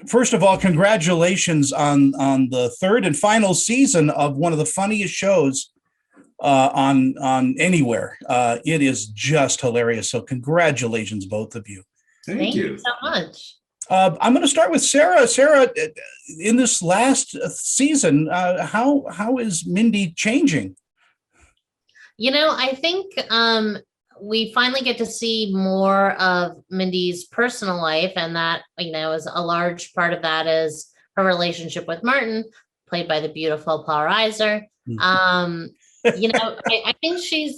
First of all, congratulations on the third and final season of one of the funniest shows on anywhere. It is just hilarious. So congratulations, both of you. Thank you so much. I'm going to start with Sarah. Sarah, in this last season, how is Mindy changing? I think we finally get to see more of Mindy's personal life, and that, is a large part of that is her relationship with Martin, played by the beautiful Paul Reiser. I think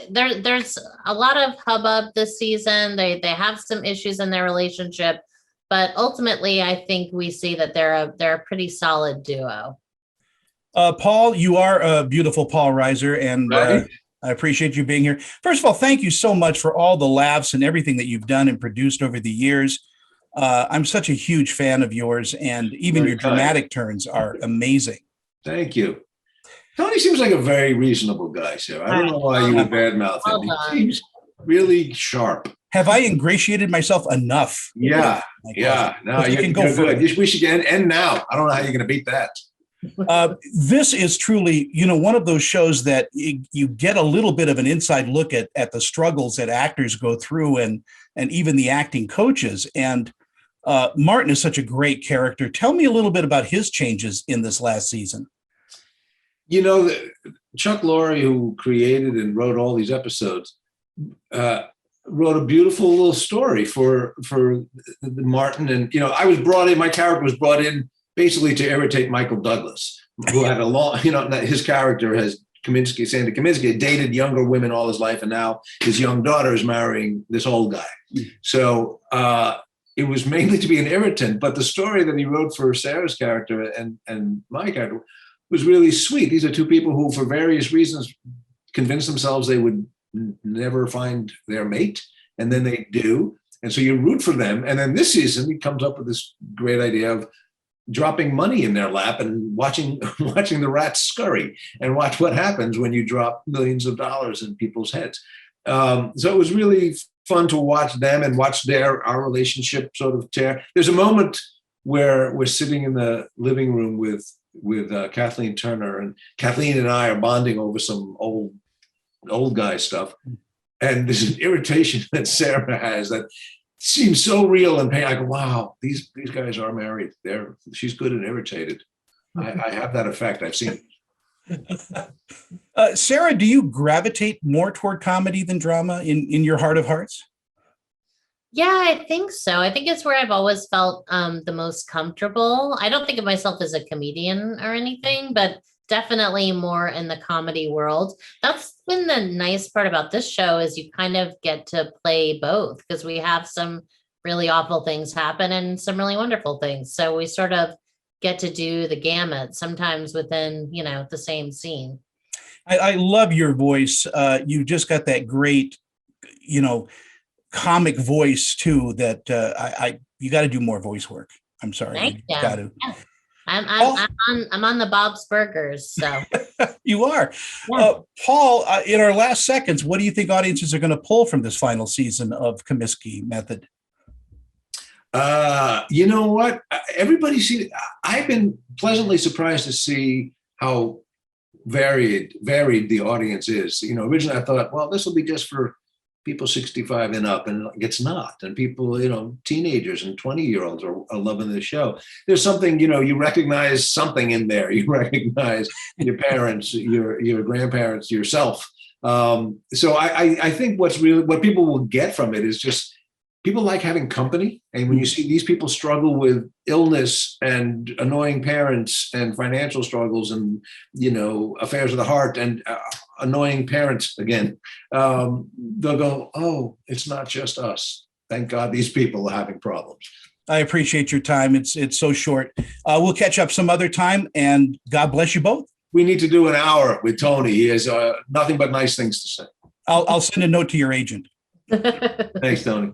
there's a lot of hubbub this season. They have some issues in their relationship, but ultimately I think we see that they're a pretty solid duo. Paul, you are a beautiful Paul Reiser, and Right. I appreciate you being here. First of all, thank you so much for all the laughs and everything that you've done and produced over the years. I'm such a huge fan of yours, and even Very your kind. dramatic turns are amazing. Thank you. Tony seems like a very reasonable guy, Sarah. I don't know why you would badmouth him. He seems really sharp. Have I ingratiated myself enough? Yeah. No, you can go you're for good. We should end now. I don't know how you're going to beat that. This is truly, one of those shows that you get a little bit of an inside look at the struggles that actors go through and even the acting coaches. And Martin is such a great character. Tell me a little bit about his changes in this last season. Chuck Lorre, who created and wrote all these episodes, wrote a beautiful little story for Martin. And, my character was brought in basically to irritate Michael Douglas, who had a long, his character has Sandy Kominsky, had dated younger women all his life, and now his young daughter is marrying this old guy. So it was mainly to be an irritant, but the story that he wrote for Sarah's character and my character was really sweet. These are two people who, for various reasons, convinced themselves they would never find their mate, and then they do. And so you root for them. And then this season, he comes up with this great idea of dropping money in their lap and watching the rats scurry and watch what happens when you drop millions of dollars in people's heads. So it was really fun to watch them and watch our relationship sort of tear. There's a moment where we're sitting in the living room with Kathleen Turner, and Kathleen and I are bonding over some old guy stuff. And there's an irritation that Sarah has that seems so real and pain. I go, wow, these guys are married. She's good and irritated. I have that effect. I've seen it. Sarah, do you gravitate more toward comedy than drama in your heart of hearts? Yeah, I think so. I think it's where I've always felt the most comfortable. I don't think of myself as a comedian or anything, but definitely more in the comedy world. That's been the nice part about this show, is you kind of get to play both, because we have some really awful things happen and some really wonderful things. So we sort of get to do the gamut, sometimes within, the same scene. I love your voice. You just got that great, comic voice too, that you got to do more voice work. I'm sorry. Thank you. Got to. Yeah. I'm on the Bob's Burgers, so. You are. Yeah. Paul, in our last seconds, what do you think audiences are going to pull from this final season of Kominsky Method? You know what? I've been pleasantly surprised to see how varied the audience is. Originally I thought, well, this will be just for people 65 and up, and it's not. And people, teenagers and 20-year-olds are loving the show. There's something, you recognize something in there. You recognize your parents, your grandparents, yourself. So I think what people will get from it is just people like having company. And when you see these people struggle with illness and annoying parents and financial struggles and, affairs of the heart and annoying parents again, they'll go, oh, it's not just us. Thank God these people are having problems. I appreciate your time. It's so short. We'll catch up some other time, and God bless you both. We need to do an hour with Tony. He has nothing but nice things to say. I'll send a note to your agent. Thanks, Tony.